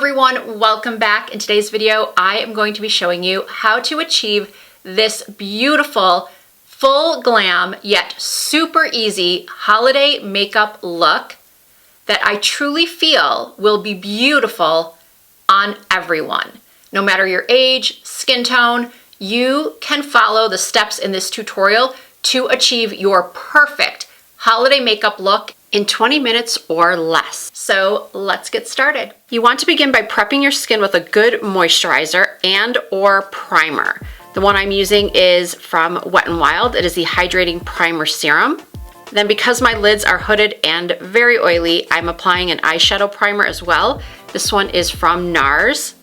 everyone, welcome back. In today's video, I am going to be showing you how to achieve this beautiful, full glam, yet super easy holiday makeup look that I truly feel will be beautiful on everyone. No matter your age, skin tone, you can follow the steps in this tutorial to achieve your perfect holiday makeup look in 20 minutes or less. So let's get started. You want to begin by prepping your skin with a good moisturizer and or primer. The one I'm using is from Wet n Wild. It is the Hydrating Primer Serum. Then because my lids are hooded and very oily, I'm applying an eyeshadow primer as well. This one is from NARS.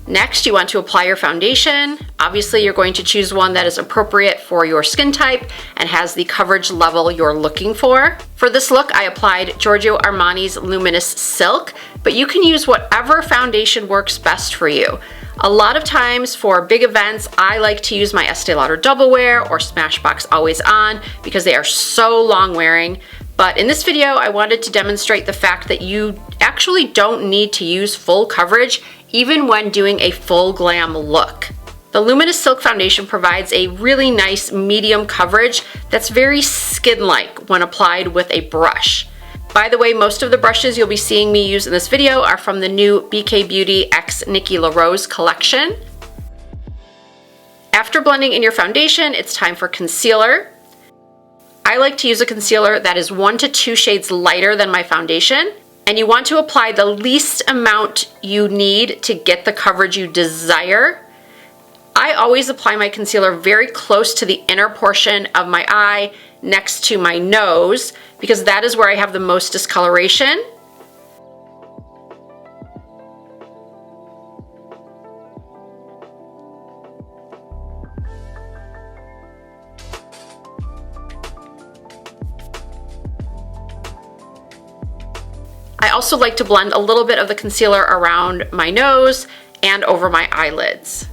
Next, you want to apply your foundation. Obviously, you're going to choose one that is appropriate for your skin type and has the coverage level you're looking for. For this look, I applied Giorgio Armani's Luminous Silk, but you can use whatever foundation works best for you. A lot of times for big events, I like to use my Estee Lauder Double Wear or Smashbox Always On because they are so long wearing. But in this video, I wanted to demonstrate the fact that you actually don't need to use full coverage even when doing a full glam look. The Luminous Silk Foundation provides a really nice medium coverage that's very skin-like when applied with a brush. By the way, most of the brushes you'll be seeing me use in this video are from the new BK Beauty x Nikki LaRose collection. After blending in your foundation, it's time for concealer. I like to use a concealer that is 1 to 2 shades lighter than my foundation. And you want to apply the least amount you need to get the coverage you desire. I always apply my concealer very close to the inner portion of my eye next to my nose because that is where I have the most discoloration. I also like to blend a little bit of the concealer around my nose and over my eyelids.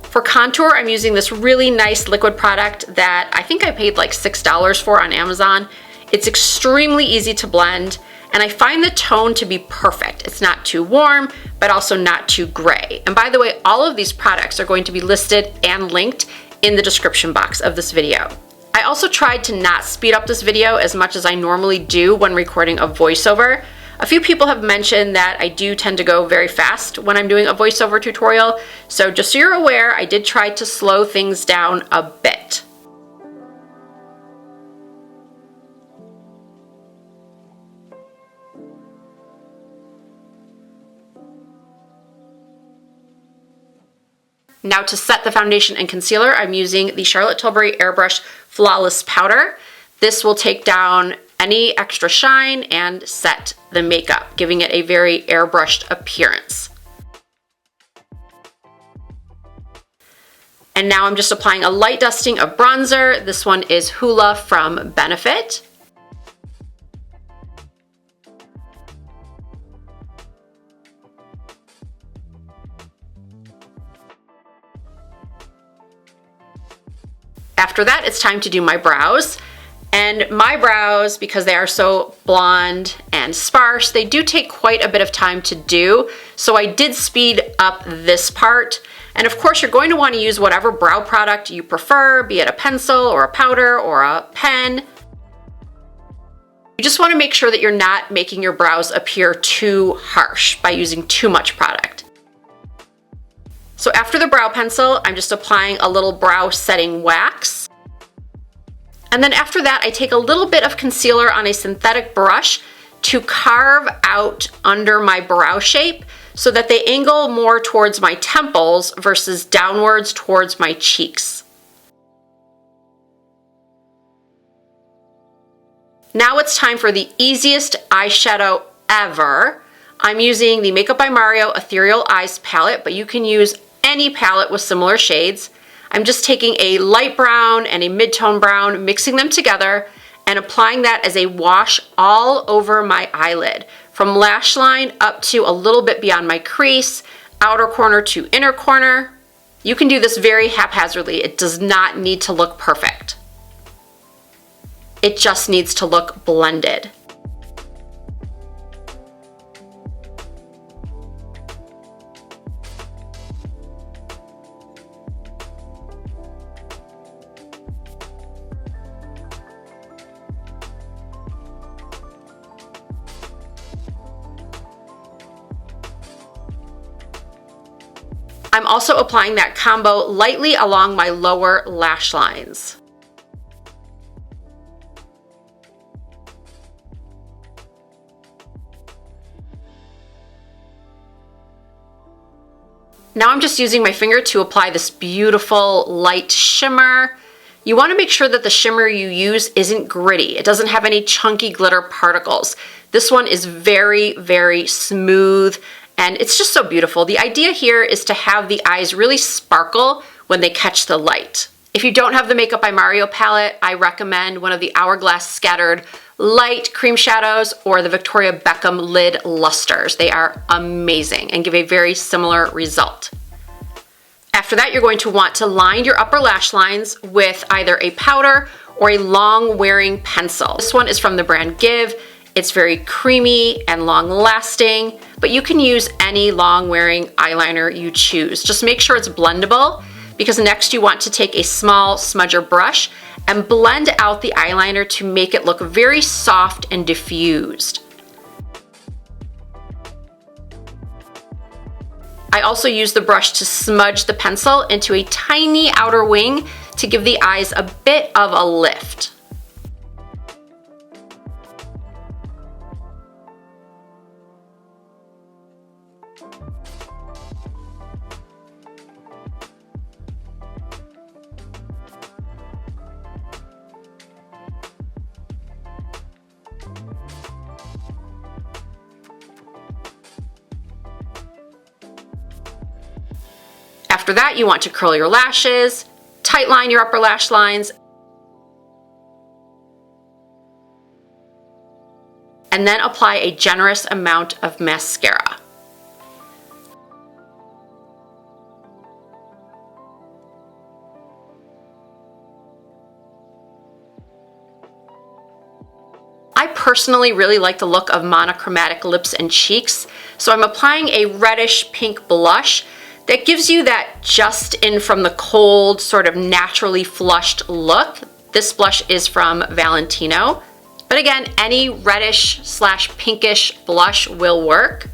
For contour, I'm using this really nice liquid product that I think I paid like $6 for on Amazon. It's extremely easy to blend, and I find the tone to be perfect. It's not too warm, but also not too gray. And by the way, all of these products are going to be listed and linked in the description box of this video. I also tried to not speed up this video as much as I normally do when recording a voiceover. A few people have mentioned that I do tend to go very fast when I'm doing a voiceover tutorial, so just so you're aware, I did try to slow things down a bit. Now to set the foundation and concealer, I'm using the Charlotte Tilbury Airbrush Flawless Powder. This will take down any extra shine and set the makeup, giving it a very airbrushed appearance. And now I'm just applying a light dusting of bronzer. This one is Hoola from Benefit. After that, it's time to do my brows. And my brows, because they are so blonde and sparse, they do take quite a bit of time to do. So I did speed up this part. And of course, you're going to want to use whatever brow product you prefer, be it a pencil or a powder or a pen. You just want to make sure that you're not making your brows appear too harsh by using too much product. So after the brow pencil, I'm just applying a little brow setting wax. And then after that, I take a little bit of concealer on a synthetic brush to carve out under my brow shape so that they angle more towards my temples versus downwards towards my cheeks. Now it's time for the easiest eyeshadow ever. I'm using the Makeup by Mario Ethereal Eyes palette, but you can use any palette with similar shades. I'm just taking a light brown and a mid-tone brown, mixing them together and applying that as a wash all over my eyelid, from lash line up to a little bit beyond my crease, outer corner to inner corner. You can do this very haphazardly. It does not need to look perfect. It just needs to look blended. I'm also applying that combo lightly along my lower lash lines. Now I'm just using my finger to apply this beautiful light shimmer. You want to make sure that the shimmer you use isn't gritty. It doesn't have any chunky glitter particles. This one is very, very smooth, and it's just so beautiful. The idea here is to have the eyes really sparkle when they catch the light. If you don't have the Makeup by Mario palette, I recommend one of the Hourglass Scattered Light Cream Shadows or the Victoria Beckham Lid Lusters. They are amazing and give a very similar result. After that, you're going to want to line your upper lash lines with either a powder or a long wearing pencil. This one is from the brand Give. It's very creamy and long lasting, but you can use any long wearing eyeliner you choose. Just make sure it's blendable, because next you want to take a small smudger brush and blend out the eyeliner to make it look very soft and diffused. I also use the brush to smudge the pencil into a tiny outer wing to give the eyes a bit of a lift. After that, you want to curl your lashes, tight line your upper lash lines, and then apply a generous amount of mascara. I personally really like the look of monochromatic lips and cheeks, so I'm applying a reddish pink blush that gives you that just in from the cold, sort of naturally flushed look. This blush is from Valentino, but again, any reddish / pinkish blush will work.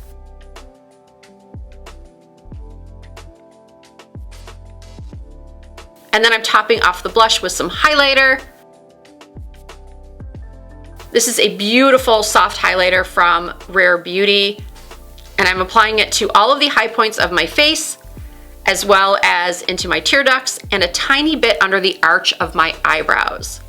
And then I'm topping off the blush with some highlighter. This is a beautiful soft highlighter from Rare Beauty, and I'm applying it to all of the high points of my face, as well as into my tear ducts and a tiny bit under the arch of my eyebrows.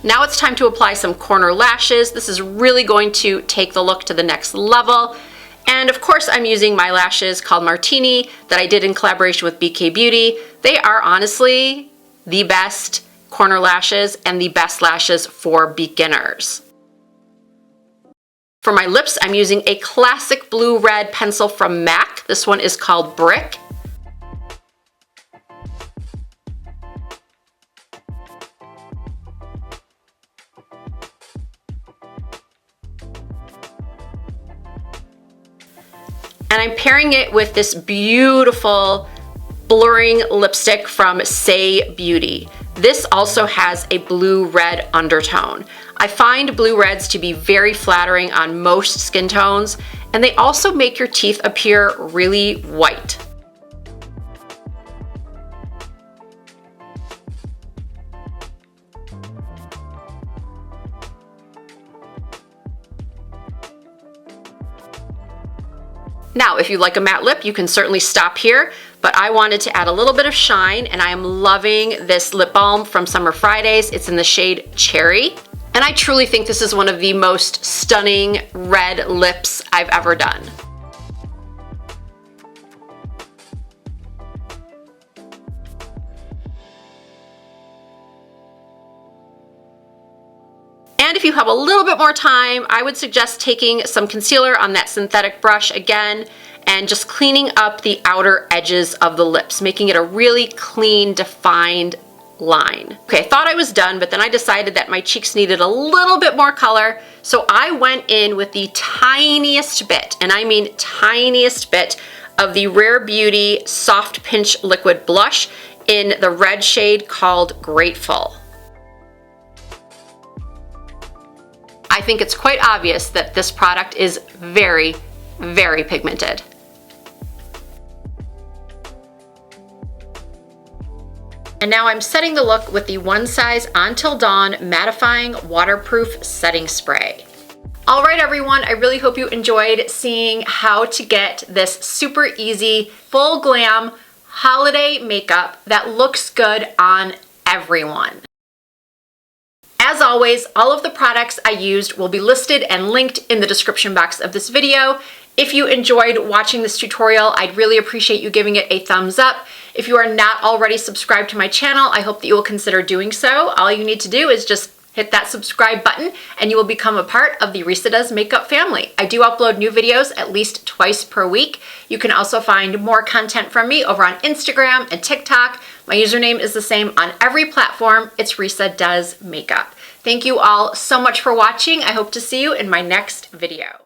Now it's time to apply some corner lashes. This is really going to take the look to the next level. And of course, I'm using my lashes called Martini that I did in collaboration with BK Beauty. They are honestly the best corner lashes and the best lashes for beginners. For my lips, I'm using a classic blue-red pencil from MAC. This one is called Brick. And I'm pairing it with this beautiful blurring lipstick from Say Beauty. This also has a blue-red undertone. I find blue reds to be very flattering on most skin tones, and they also make your teeth appear really white. Now, if you like a matte lip, you can certainly stop here, but I wanted to add a little bit of shine, and I am loving this lip balm from Summer Fridays. It's in the shade Cherry, and I truly think this is one of the most stunning red lips I've ever done. And And if you have a little bit more time, I would suggest taking some concealer on that synthetic brush again and just cleaning up the outer edges of the lips, making it a really clean, defined line. Okay, I thought I was done, but then I decided that my cheeks needed a little bit more color, so I went in with the tiniest bit, and I mean tiniest bit, of the Rare Beauty Soft Pinch Liquid Blush in the red shade called Grateful. I think it's quite obvious that this product is very, very pigmented. And now I'm setting the look with the One Size Until Dawn Mattifying Waterproof Setting Spray. All right, everyone, I really hope you enjoyed seeing how to get this super easy, full glam holiday makeup that looks good on everyone. As always, all of the products I used will be listed and linked in the description box of this video. If you enjoyed watching this tutorial, I'd really appreciate you giving it a thumbs up. If you are not already subscribed to my channel, I hope that you will consider doing so. All you need to do is just hit that subscribe button and you will become a part of the Risa Does Makeup family. I do upload new videos at least twice per week. You can also find more content from me over on Instagram and TikTok. My username is the same on every platform. It's Risa Does Makeup. Thank you all so much for watching. I hope to see you in my next video.